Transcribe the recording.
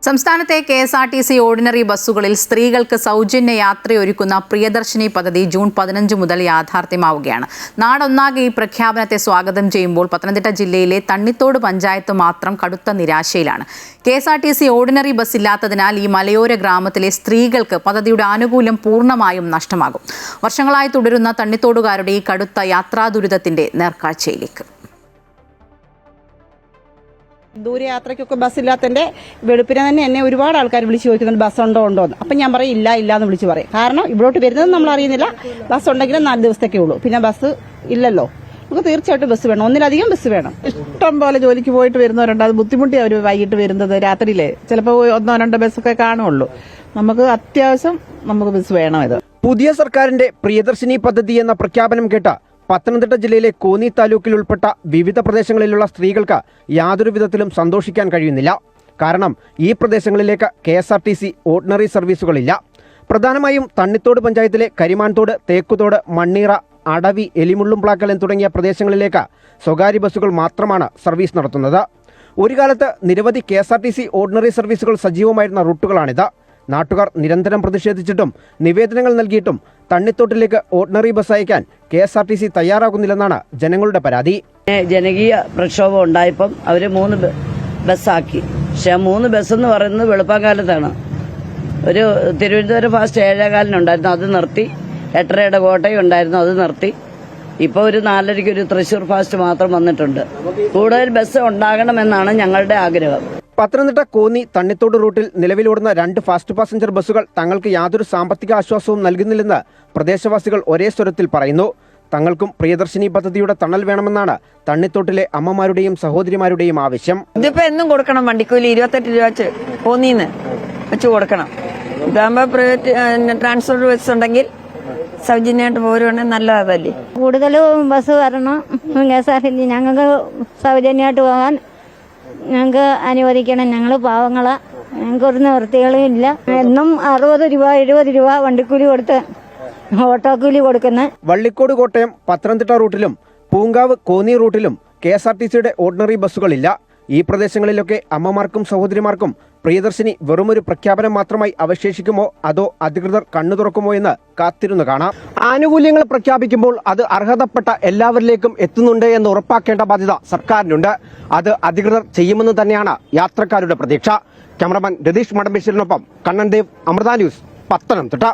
സംസ്ഥാനത്തെ KSRTC ordinary ബസ്സുകളിൽ സ്ത്രീകൾക്ക് സൗജന്യ യാത്രയൊരുക്കുന്ന പ്രിയദർശിനി പദ്ധതി ജൂൺ 15 മുതൽ യാഥാർത്ഥ്യമാവുകയാണ്. നാടൊന്നാകെ ഈ പ്രഖ്യാപനത്തെ സ്വാഗതം ചെയ്യുമ്പോൾ പത്തനംതിട്ട ജില്ലയിലെ തണ്ണിത്തോട് പഞ്ചായത്ത് മാത്രം കടുത്ത നിരാശയിലാണ്. KSRTC ഓർഡിനറി ബസ് ഇല്ലാത്തതിനാൽ ഈ മലയോര ഗ്രാമത്തിലെ സ്ത്രീകൾക്ക് പദ്ധതിയുടെ ആനുകൂല്യം പൂർണ്ണമായും നഷ്ടമാകും. വർഷങ്ങളായി തുടരുന്ന തണ്ണിത്തോടുകാരുടെ ഈ കടുത്ത യാത്രാദുരിതത്തിന്റെ നേർക്കാഴ്ചയിലേക്ക്. ദൂരയാത്രയ്ക്കൊക്കെ ബസ്സില്ലാത്തതിൻ്റെ വെളുപ്പിനെ തന്നെ എന്നെ ഒരുപാട് ആൾക്കാർ വിളിച്ച് ചോദിക്കുന്നുണ്ട് ബസ് ഉണ്ടോ എന്ന്. അപ്പം ഞാൻ പറയും ഇല്ല എന്ന് വിളിച്ച് പറയും. കാരണം ഇവിടോട്ട് വരുന്നത് നമ്മൾ അറിയുന്നില്ല. ബസ് ഉണ്ടെങ്കിലും 4 ദിവസത്തേക്കേ ഉള്ളൂ. പിന്നെ ബസ് ഇല്ലല്ലോ. നമുക്ക് തീർച്ചയായിട്ടും ബസ് വേണം, ഒന്നിലധികം ബസ് വേണം. ഇഷ്ടം പോലെ ജോലിക്ക് പോയിട്ട് വരുന്നവരുണ്ട്. അത് ബുദ്ധിമുട്ടി അവർ വൈകിട്ട് വരുന്നത്. രാത്രിയിലെ ചിലപ്പോൾ 1-2 ബസ്സൊക്കെ കാണുള്ളൂ. നമുക്ക് അത്യാവശ്യം ബസ് വേണം. ഇത് പുതിയ സർക്കാരിന്റെ പ്രിയദർശിനി പദ്ധതി എന്ന പ്രഖ്യാപനം കേട്ട പത്തനംതിട്ട ജില്ലയിലെ കോന്നി താലൂക്കിൽ ഉൾപ്പെട്ട വിവിധ പ്രദേശങ്ങളിലുള്ള സ്ത്രീകൾക്ക് യാതൊരു വിധത്തിലും സന്തോഷിക്കാൻ കഴിയുന്നില്ല. കാരണം ഈ പ്രദേശങ്ങളിലേക്ക് KSRTC ഓർഡിനറി സർവീസുകളില്ല. പ്രധാനമായും തണ്ണിത്തോട് പഞ്ചായത്തിലെ കരിമാൻതോട്, തേക്കുതോട്, മണ്ണീറ, അടവി, എലിമുള്ളുംപ്ലാക്കലൻ തുടങ്ങിയ പ്രദേശങ്ങളിലേക്ക് സ്വകാര്യ ബസ്സുകൾ മാത്രമാണ് സർവീസ് നടത്തുന്നത്. ഒരു കാലത്ത് നിരവധി KSRTC ഓർഡിനറി സർവീസുകൾ സജീവമായിരുന്ന റൂട്ടുകളാണിത്. നാട്ടുകാർ നിരന്തരം പ്രതിഷേധിച്ചിട്ടും നിവേദനങ്ങൾ നൽകിയിട്ടും തണ്ണിത്തോട്ടിലേക്ക് ഓർഡിനറി ബസ് അയക്കാൻ KSRTC തയ്യാറാകുന്നില്ലെന്നാണ് ജനങ്ങളുടെ പരാതി. ജനകീയ പ്രക്ഷോഭം ഉണ്ടായപ്പം അവർ 3 ബസ്സാക്കി. പക്ഷെ ആ 3 ബസ് എന്ന് പറയുന്നത് വെളുപ്പാങ്കാലത്താണ്. ഒരു തിരുവനന്തപുരം ഫാസ്റ്റ് 7:15 അത് നിർത്തി. 8:30 കോട്ടയം ഉണ്ടായിരുന്നു, അത് നിർത്തി. ഇപ്പോൾ ഒരു 4:30 ഒരു തൃശ്ശൂർ ഫാസ്റ്റ് മാത്രം വന്നിട്ടുണ്ട്. കൂടുതൽ ബസ് ഉണ്ടാകണമെന്നാണ് ഞങ്ങളുടെ ആഗ്രഹം. പത്തനംതിട്ട കോന്നി തണ്ണിത്തോട് റൂട്ടിൽ നിലവിലോടുന്ന 2 ഫാസ്റ്റ് പാസഞ്ചർ ബസ്സുകൾ തങ്ങൾക്ക് യാതൊരു സാമ്പത്തിക ആശ്വാസവും നൽകുന്നില്ലെന്ന് പ്രദേശവാസികൾ ഒരേ സ്വരത്തിൽ പറയുന്നു. തങ്ങൾക്കും പ്രിയദർശിനി പദ്ധതിയുടെ തണൽ വേണമെന്നാണ് തണ്ണിത്തോട്ടിലെ അമ്മമാരുടെയും സഹോദരിമാരുടെയും ആവശ്യം. ഇതിപ്പോ എന്നും കൊടുക്കണം, വണ്ടിക്കൂലി 28 രൂപ വെച്ച് കോന്നിന്ന് വെച്ച് കൊടുക്കണം. ഇതാകുമ്പോ പ്രൈവറ്റ് ട്രാൻസ്പോർട്ട് ബസ് ഉണ്ടെങ്കിൽ സൗജന്യമായിട്ട് പോരുവാണെങ്കിൽ നല്ലതല്ലേ. കൂടുതലും ബസ് വരണം. KSRTC ഞങ്ങൾക്ക് സൗജന്യമായിട്ട് പോകാൻ ഞങ്ങൾക്ക് അനുവദിക്കണം. ഞങ്ങൾ പാവങ്ങളാ, ഞങ്ങൾക്ക് ഒരു നിവൃത്തികളും ഇല്ല. എന്നും 60 രൂപ 70 രൂപ വണ്ടിക്കൂലി കൊടുത്ത് ഓട്ടോക്കൂലി കൊടുക്കുന്ന വള്ളിക്കോട് കോട്ടയം പത്തനംതിട്ട റൂട്ടിലും പൂങ്കാവ് കോന്നി റൂട്ടിലും KSRTCയുടെ ഓർഡിനറി ബസ്സുകളില്ല. ഈ പ്രദേശങ്ങളിലൊക്കെ അമ്മമാർക്കും സഹോദരിമാർക്കും പ്രിയദർശിനി വെറുമൊരു പ്രഖ്യാപനം മാത്രമായി അവശേഷിക്കുമോ അതോ അധികൃതർ കണ്ണു തുറക്കുമോ എന്ന് കാത്തിരുന്നു കാണാം. ആനുകൂല്യങ്ങൾ പ്രഖ്യാപിക്കുമ്പോൾ അത് അർഹതപ്പെട്ട എല്ലാവരിലേക്കും എത്തുന്നുണ്ട് എന്ന് ഉറപ്പാക്കേണ്ട ബാധ്യത സർക്കാരിനുണ്ട്. അത് അധികൃതർ ചെയ്യുമെന്ന് തന്നെയാണ് യാത്രക്കാരുടെ പ്രതീക്ഷ. ക്യാമറമാൻ രതീഷ് മടമ്പേശ്വരനൊപ്പം കണ്ണൻ ദേവ്, അമൃത ന്യൂസ്, പത്തനംതിട്ട.